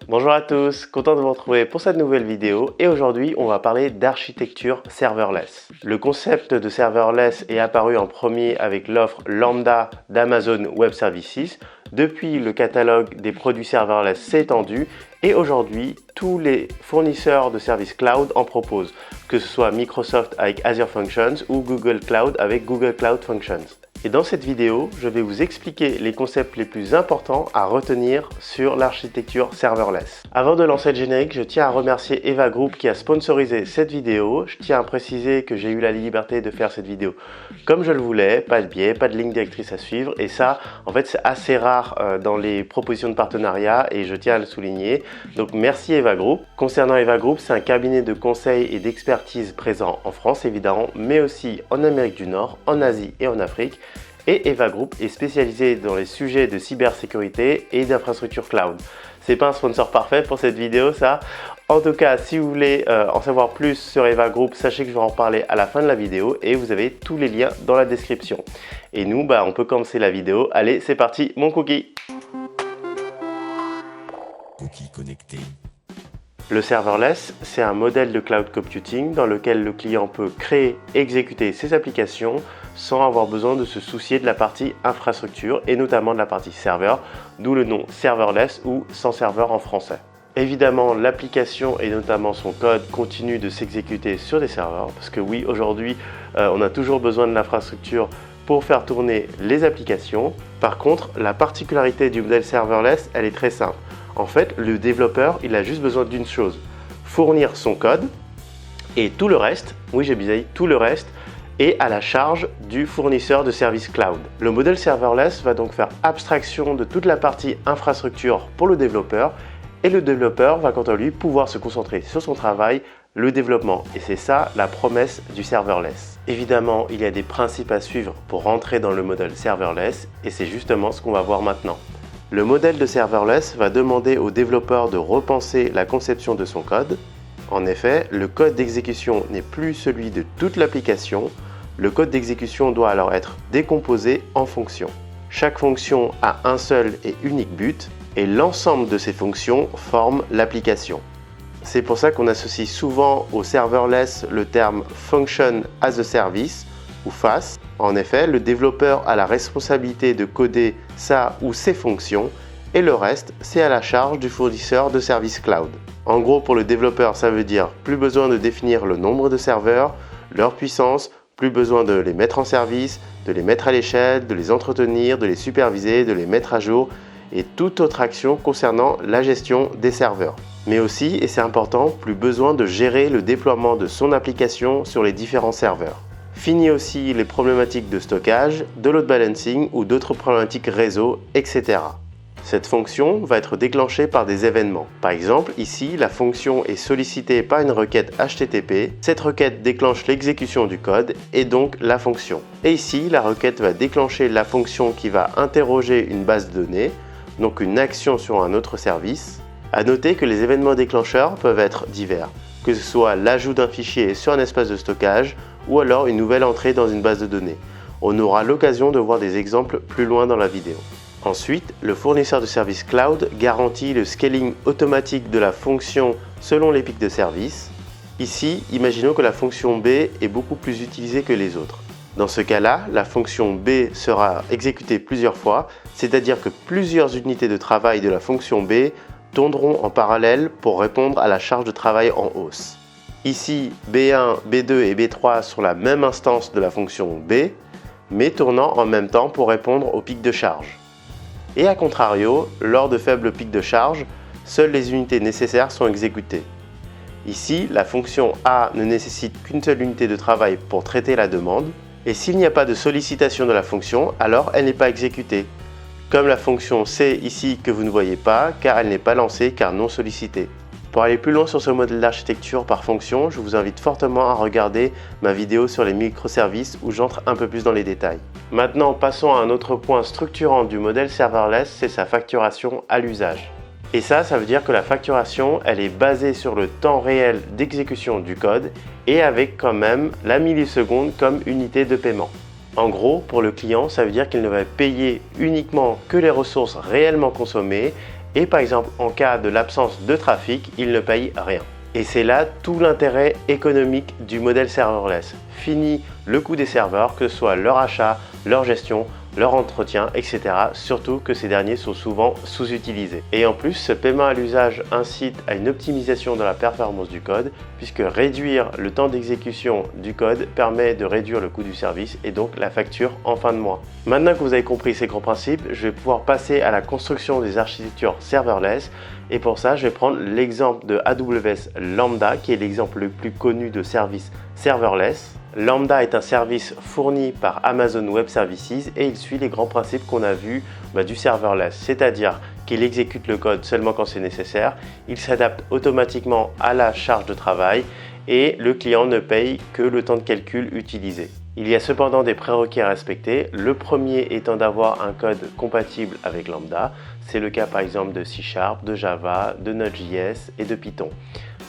Bonjour à tous, content de vous retrouver pour cette nouvelle vidéo et aujourd'hui on va parler d'architecture serverless. Le concept de serverless est apparu en premier avec l'offre Lambda d'Amazon Web Services. Depuis, le catalogue des produits serverless s'est étendu et aujourd'hui tous les fournisseurs de services cloud en proposent, que ce soit Microsoft avec Azure Functions ou Google Cloud avec Google Cloud Functions. Et dans cette vidéo, je vais vous expliquer les concepts les plus importants à retenir sur l'architecture serverless. Avant de lancer le générique, je tiens à remercier Eva Group qui a sponsorisé cette vidéo. Je tiens à préciser que j'ai eu la liberté de faire cette vidéo comme je le voulais, pas de biais, pas de ligne directrice à suivre. Et ça, en fait, c'est assez rare dans les propositions de partenariat et je tiens à le souligner. Donc merci Eva Group. Concernant Eva Group, c'est un cabinet de conseil et d'expertise présent en France évidemment, mais aussi en Amérique du Nord, en Asie et en Afrique. Et Eva Group est spécialisée dans les sujets de cybersécurité et d'infrastructure cloud. C'est pas un sponsor parfait pour cette vidéo, ça. En tout cas, si vous voulez en savoir plus sur Eva Group, sachez que je vais en parler à la fin de la vidéo et vous avez tous les liens dans la description. Et nous, on peut commencer la vidéo. Allez, c'est parti, mon cookie. Cookie connecté. Le serverless, c'est un modèle de cloud computing dans lequel le client peut créer et exécuter ses applications sans avoir besoin de se soucier de la partie infrastructure et notamment de la partie serveur, d'où le nom serverless ou sans serveur en français. Évidemment, l'application et notamment son code continue de s'exécuter sur des serveurs parce que oui, aujourd'hui, on a toujours besoin de l'infrastructure pour faire tourner les applications. Par contre, la particularité du modèle serverless, elle est très simple. En fait, le développeur, il a juste besoin d'une chose, fournir son code et tout le reste, oui j'ai bien dit tout le reste, est à la charge du fournisseur de services cloud. Le modèle serverless va donc faire abstraction de toute la partie infrastructure pour le développeur et le développeur va quant à lui pouvoir se concentrer sur son travail, le développement. Et c'est ça la promesse du serverless. Évidemment, il y a des principes à suivre pour rentrer dans le modèle serverless et c'est justement ce qu'on va voir maintenant. Le modèle de serverless va demander au développeur de repenser la conception de son code. En effet, le code d'exécution n'est plus celui de toute l'application. Le code d'exécution doit alors être décomposé en fonctions. Chaque fonction a un seul et unique but et l'ensemble de ces fonctions forme l'application. C'est pour ça qu'on associe souvent au serverless le terme Function as a Service ou FaaS. En effet, le développeur a la responsabilité de coder sa ou ses fonctions et le reste, c'est à la charge du fournisseur de services cloud. En gros, pour le développeur, ça veut dire plus besoin de définir le nombre de serveurs, leur puissance, plus besoin de les mettre en service, de les mettre à l'échelle, de les entretenir, de les superviser, de les mettre à jour et toute autre action concernant la gestion des serveurs. Mais aussi, et c'est important, plus besoin de gérer le déploiement de son application sur les différents serveurs. Fini aussi les problématiques de stockage, de load balancing ou d'autres problématiques réseau, etc. Cette fonction va être déclenchée par des événements. Par exemple, ici, la fonction est sollicitée par une requête HTTP. Cette requête déclenche l'exécution du code et donc la fonction. Et ici, la requête va déclencher la fonction qui va interroger une base de données, donc une action sur un autre service. À noter que les événements déclencheurs peuvent être divers, que ce soit l'ajout d'un fichier sur un espace de stockage ou alors une nouvelle entrée dans une base de données. On aura l'occasion de voir des exemples plus loin dans la vidéo. Ensuite, le fournisseur de services cloud garantit le scaling automatique de la fonction selon les pics de service. Ici, imaginons que la fonction B est beaucoup plus utilisée que les autres. Dans ce cas-là, la fonction B sera exécutée plusieurs fois, c'est-à-dire que plusieurs unités de travail de la fonction B tourneront en parallèle pour répondre à la charge de travail en hausse. Ici, B1, B2 et B3 sont la même instance de la fonction B, mais tournant en même temps pour répondre aux pics de charge. Et à contrario, lors de faibles pics de charge, seules les unités nécessaires sont exécutées. Ici, la fonction A ne nécessite qu'une seule unité de travail pour traiter la demande, et s'il n'y a pas de sollicitation de la fonction, alors elle n'est pas exécutée. Comme la fonction C ici que vous ne voyez pas, car elle n'est pas lancée car non sollicitée. Pour aller plus loin sur ce modèle d'architecture par fonction, je vous invite fortement à regarder ma vidéo sur les microservices où j'entre un peu plus dans les détails. Maintenant, passons à un autre point structurant du modèle serverless, c'est sa facturation à l'usage. Et ça veut dire que la facturation, elle est basée sur le temps réel d'exécution du code et avec quand même la milliseconde comme unité de paiement. En gros, pour le client, ça veut dire qu'il ne va payer uniquement que les ressources réellement consommées Et par exemple, en cas de l'absence de trafic, ils ne payent rien. Et c'est là tout l'intérêt économique du modèle serverless. Fini le coût des serveurs, que ce soit leur achat, leur gestion, leur entretien, etc. Surtout que ces derniers sont souvent sous-utilisés. Et en plus, ce paiement à l'usage incite à une optimisation de la performance du code, puisque réduire le temps d'exécution du code permet de réduire le coût du service et donc la facture en fin de mois. Maintenant que vous avez compris ces grands principes, je vais pouvoir passer à la construction des architectures serverless. Et pour ça, je vais prendre l'exemple de AWS Lambda, qui est l'exemple le plus connu de service serverless. Lambda est un service fourni par Amazon Web Services et il suit les grands principes qu'on a vus du serverless, c'est-à-dire qu'il exécute le code seulement quand c'est nécessaire, il s'adapte automatiquement à la charge de travail et le client ne paye que le temps de calcul utilisé. Il y a cependant des prérequis à respecter, le premier étant d'avoir un code compatible avec Lambda. C'est le cas par exemple de C#, de Java, de Node.js et de Python.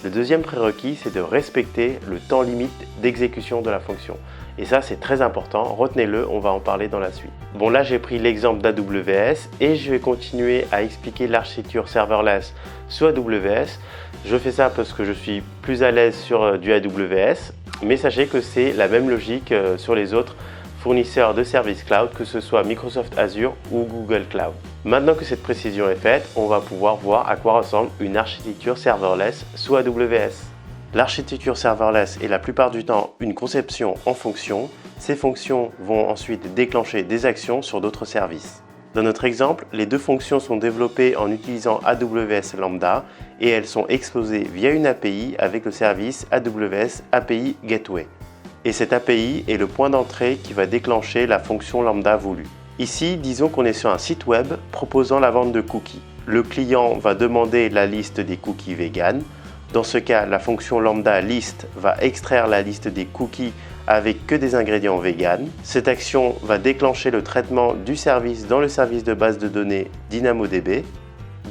Le deuxième prérequis, c'est de respecter le temps limite d'exécution de la fonction. Et ça, c'est très important, retenez-le, on va en parler dans la suite. Bon, là, j'ai pris l'exemple d'AWS et je vais continuer à expliquer l'architecture serverless sur AWS. Je fais ça parce que je suis plus à l'aise sur du AWS, mais sachez que c'est la même logique sur les autres fournisseurs de services cloud, que ce soit Microsoft Azure ou Google Cloud. Maintenant que cette précision est faite, on va pouvoir voir à quoi ressemble une architecture serverless sous AWS. L'architecture serverless est la plupart du temps une conception en fonctions. Ces fonctions vont ensuite déclencher des actions sur d'autres services. Dans notre exemple, les deux fonctions sont développées en utilisant AWS Lambda et elles sont exposées via une API avec le service AWS API Gateway. Et cette API est le point d'entrée qui va déclencher la fonction Lambda voulue. Ici, disons qu'on est sur un site web proposant la vente de cookies. Le client va demander la liste des cookies vegan. Dans ce cas, la fonction Lambda list va extraire la liste des cookies avec que des ingrédients vegan. Cette action va déclencher le traitement du service dans le service de base de données DynamoDB.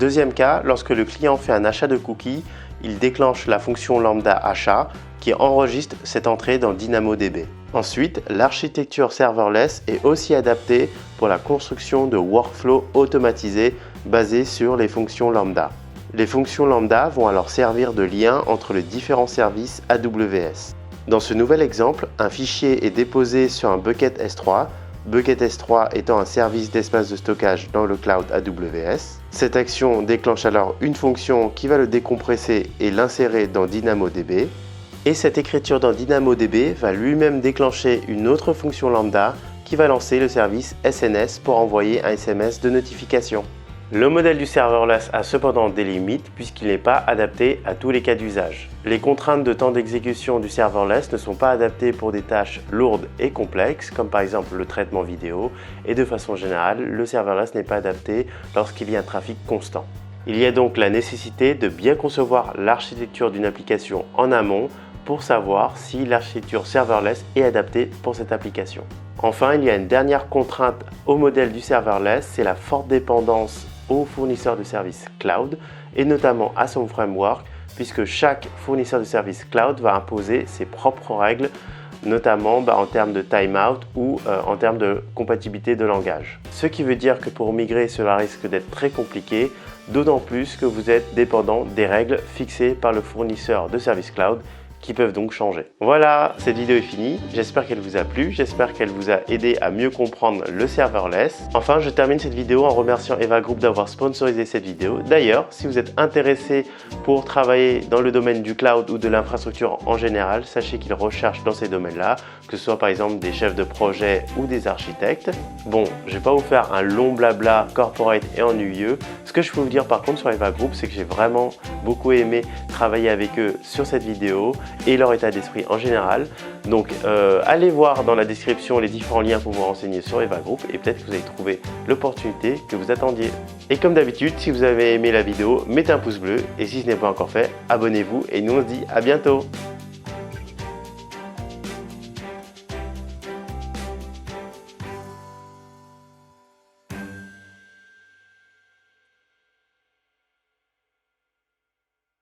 Deuxième cas, lorsque le client fait un achat de cookies, il déclenche la fonction Lambda achat qui enregistre cette entrée dans DynamoDB. Ensuite, l'architecture serverless est aussi adaptée pour la construction de workflows automatisés basés sur les fonctions Lambda. Les fonctions Lambda vont alors servir de lien entre les différents services AWS. Dans ce nouvel exemple, un fichier est déposé sur un bucket S3, bucket S3 étant un service d'espace de stockage dans le cloud AWS. Cette action déclenche alors une fonction qui va le décompresser et l'insérer dans DynamoDB. Et cette écriture dans DynamoDB va lui-même déclencher une autre fonction Lambda qui va lancer le service SNS pour envoyer un SMS de notification. Le modèle du serverless a cependant des limites puisqu'il n'est pas adapté à tous les cas d'usage. Les contraintes de temps d'exécution du serverless ne sont pas adaptées pour des tâches lourdes et complexes comme par exemple le traitement vidéo et de façon générale, le serverless n'est pas adapté lorsqu'il y a un trafic constant. Il y a donc la nécessité de bien concevoir l'architecture d'une application en amont pour savoir si l'architecture serverless est adaptée pour cette application. Enfin, il y a une dernière contrainte au modèle du serverless, c'est la forte dépendance aux fournisseurs de services cloud et notamment à son framework, puisque chaque fournisseur de services cloud va imposer ses propres règles, notamment en termes de timeout ou en termes de compatibilité de langage. Ce qui veut dire que pour migrer, cela risque d'être très compliqué, d'autant plus que vous êtes dépendant des règles fixées par le fournisseur de services cloud qui peuvent donc changer. Voilà, cette vidéo est finie. J'espère qu'elle vous a plu. J'espère qu'elle vous a aidé à mieux comprendre le serverless. Enfin, je termine cette vidéo en remerciant Eva Group d'avoir sponsorisé cette vidéo. D'ailleurs, si vous êtes intéressé pour travailler dans le domaine du cloud ou de l'infrastructure en général, sachez qu'ils recherchent dans ces domaines-là, que ce soit par exemple des chefs de projet ou des architectes. Bon, je ne vais pas vous faire un long blabla corporate et ennuyeux. Ce que je peux vous dire par contre sur Eva Group, c'est que j'ai vraiment beaucoup aimé travailler avec eux sur cette vidéo et leur état d'esprit en général. Donc allez voir dans la description les différents liens pour vous renseigner sur Eva Group et peut-être que vous allez trouver l'opportunité que vous attendiez. Et comme d'habitude, si vous avez aimé la vidéo, mettez un pouce bleu et si ce n'est pas encore fait, abonnez-vous et nous on se dit à bientôt.